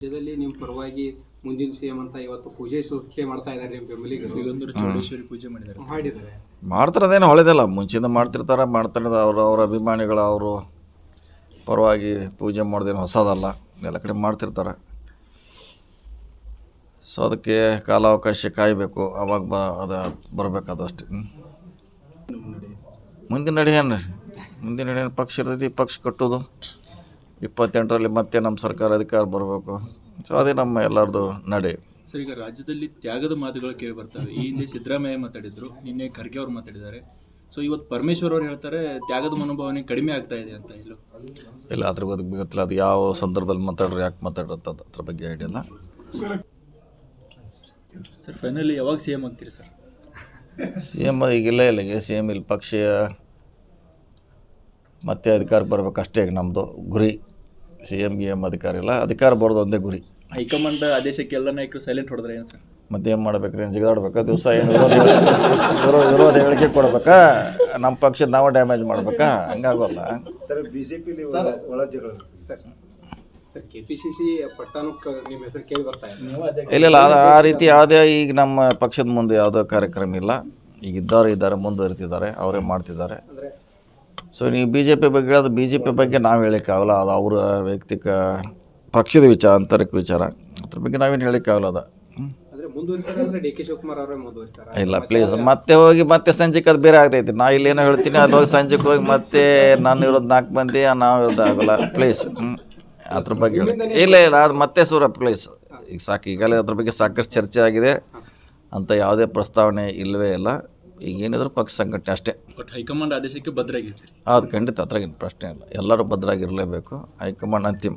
ರಾಜ್ಯದಲ್ಲಿ ನಿಮ್ಮ ಪರವಾಗಿ ಮುಂದಿನ ಸಿಎಂ ಅಂತ ಇವತ್ತು ಪೂಜೆ ಸೂಚನೆ ಮಾಡ್ತಾ ಇದ್ದಾರೆ ನಿಮ್ಮ ಬೆಂಬಲಿಗರು. ಸಿಗಂದೂರು ಚೌಡೇಶ್ವರಿ ಪೂಜೆ ಮಾಡಿದ್ದಾರೆ. ಮಾಡ್ತಾರದೇನು ಹೊಳೆದಿಲ್ಲ, ಮುಂಚೆಯಿಂದ ಮಾಡ್ತಿರ್ತಾರೆ. ಅವ್ರ ಅಭಿಮಾನಿಗಳು ಅವರು ಪರವಾಗಿ ಪೂಜೆ ಮಾಡೋದೇನು ಹೊಸದಲ್ಲ, ಎಲ್ಲ ಕಡೆ ಮಾಡ್ತಿರ್ತಾರೆ. ಸೊ ಅದಕ್ಕೆ ಕಾಲಾವಕಾಶ ಕಾಯಬೇಕು, ಅವಾಗ ಅದು ಬರಬೇಕದು ಅಷ್ಟೇ. ಮುಂದಿನ ನಡೆ ಪಕ್ಷ ಇರ್ತೈತಿ, ಪಕ್ಷ ಕಟ್ಟೋದು 28ರಲ್ಲಿ ಮತ್ತೆ ನಮ್ಮ ಸರ್ಕಾರ ಅಧಿಕಾರ ಬರಬೇಕು. ಸೊ ಅದೇ ನಮ್ಮ ಎಲ್ಲರದು ನಡೆ. ಸರ್, ಈಗ ರಾಜ್ಯದಲ್ಲಿ ತ್ಯಾಗದ ಮಾತುಗಳು ಕೇಳಿ ಬರ್ತವೆ. ಈ ಹಿಂದೆ ಸಿದ್ದರಾಮಯ್ಯ ಮಾತಾಡಿದ್ರು, ನಿನ್ನೆ ಖರ್ಗೆ ಅವರು ಮಾತಾಡಿದ್ದಾರೆ. ಸೊ ಇವತ್ತು ಪರಮೇಶ್ವರ್ ಅವರು ಹೇಳ್ತಾರೆ ತ್ಯಾಗದ ಮನೋಭಾವನೆ ಕಡಿಮೆ ಆಗ್ತಾ ಇದೆ ಅಂತ. ಇಲ್ಲ ಅದ್ರ ಬಗ್ಗೆ ಗೊತ್ತಿಲ್ಲ, ಅದು ಯಾವ ಸಂದರ್ಭದಲ್ಲಿ ಮಾತಾಡ್ರಿ, ಯಾಕೆ ಮಾತಾಡ್ರಂತ ಅದ್ರ ಬಗ್ಗೆ ಐಡಿಯಾ ಇಲ್ಲ. ಸರ್, ಫೈನಲಿ ಯಾವಾಗ ಸಿ ಎಂ ಆಗ್ತೀರಿ ಸರ್? ಸಿ ಎಮ್ ಈಗಿಲ್ಲ, ಇಲ್ಲಿಗೆ ಸಿ ಎಮ್ ಇಲ್ಲಿ ಪಕ್ಷ ಮತ್ತೆ ಅಧಿಕಾರಕ್ಕೆ ಬರ್ಬೇಕಷ್ಟೇ ಈಗ ನಮ್ಮದು ಗುರಿ. ಸಿ ಎಮ್ ಅಧಿಕಾರ ಇಲ್ಲ, ಅಧಿಕಾರ ಬರೋದು ಒಂದೇ ಗುರಿ. ಹೈಕಮಾಂಡ್ ಆದೇಶಕ್ಕೆ ಎಲ್ಲ ನಾಯಕರು ಸೈಲೆಂಟ್ ಹೊಡೆದ್ರೆ ಏನು ಸರ್? ಮತ್ತೇನು ಮಾಡ್ಬೇಕ್ರಿ, ಏನು ಜಿಗಾಡ್ಬೇಕಾ? ದಿವಸ ಏನು ವಿರೋಧ ಹೇಳಿಕೆ ಕೊಡ್ಬೇಕಾ? ನಮ್ಮ ಪಕ್ಷದ ನಾವು ಡ್ಯಾಮೇಜ್ ಮಾಡ್ಬೇಕಾ? ಹಂಗಾಗೋಲ್ಲ. ಸರ್, ಬಿಜೆಪಿಲಿ ಸರ್ ಕೆಪಿಸಿಸಿ ಪಟ್ಟಣಕ್ಕೆ ನಿಮ್ಮ ಹೆಸರು ಕೇಳಿ ಬರ್ತಾ ಇದೆ. ಇಲ್ಲ ಆ ರೀತಿ ಯಾವುದೇ ಈಗ ನಮ್ಮ ಪಕ್ಷದ ಮುಂದೆ ಯಾವುದೋ ಕಾರ್ಯಕ್ರಮ ಇಲ್ಲ. ಈಗ ಇದ್ದಾರೆ ಮುಂದುವರಿತಿದ್ದಾರೆ, ಅವರೇ ಮಾಡ್ತಿದ್ದಾರೆ. ಸೊ ನೀವು ಬಿ ಜೆ ಪಿ ಬಗ್ಗೆ ಹೇಳೋದು, ಬಿ ಜೆ ಪಿ ಬಗ್ಗೆ ನಾವು ಹೇಳೋಕ್ಕಾಗಲ್ಲ, ಅದು ಅವರ ವೈಯಕ್ತಿಕ ಪಕ್ಷದ ವಿಚಾರ, ಆಂತರಿಕ ವಿಚಾರ. ಅದ್ರ ಬಗ್ಗೆ ನಾವೇನು ಹೇಳೋಕ್ಕಾಗಲ್ಲ. ಅದು ಡಿ ಕೆ ಶಿವಕುಮಾರ್ ಅವರೇ ಮುಂದುವರಿತಾರೆ. ಇಲ್ಲ ಪ್ಲೀಸ್, ಮತ್ತೆ ಹೋಗಿ ಮತ್ತೆ ಸಂಜೆಗೆ ಅದು ಬೇರೆ ಆಗ್ತೈತಿ. ನಾ ಇಲ್ಲೇನೋ ಹೇಳ್ತೀನಿ, ಅಲ್ಲಿ ಹೋಗಿ ಸಂಜೆಗೆ ಹೋಗಿ ಮತ್ತೆ ನಾನು ಇರೋದು 4 ಮಂದಿ, ನಾವು ಇರೋದು ಆಗೋಲ್ಲ. ಪ್ಲೀಸ್ ಅದ್ರ ಬಗ್ಗೆ ಹೇಳಿ. ಇಲ್ಲ ಅದು ಮತ್ತೆ ಪ್ಲೀಸ್ ಈಗ ಸಾಕು. ಈಗಲೇ ಅದ್ರ ಬಗ್ಗೆ ಸಾಕಷ್ಟು ಚರ್ಚೆ ಆಗಿದೆ, ಅಂತ ಯಾವುದೇ ಪ್ರಸ್ತಾವನೆ ಇಲ್ಲವೇ ಇಲ್ಲ. ಈಗ ಏನಿದ್ರು ಪಕ್ಷ ಸಂಘಟನೆ ಅಷ್ಟೇ. ಬಟ್ ಹೈಕಮಾಂಡ್ ಆದೇಶಕ್ಕೆ ಭದ್ರಾಗಿರ್ತೀರಿ? ಅದು ಖಂಡಿತ, ಅದ್ರಾಗೇನು ಪ್ರಶ್ನೆ ಇಲ್ಲ. ಎಲ್ಲರೂ ಭದ್ರಾಗಿರಲೇಬೇಕು. ಹೈಕಮಾಂಡ್ ಅಂತಿಮ.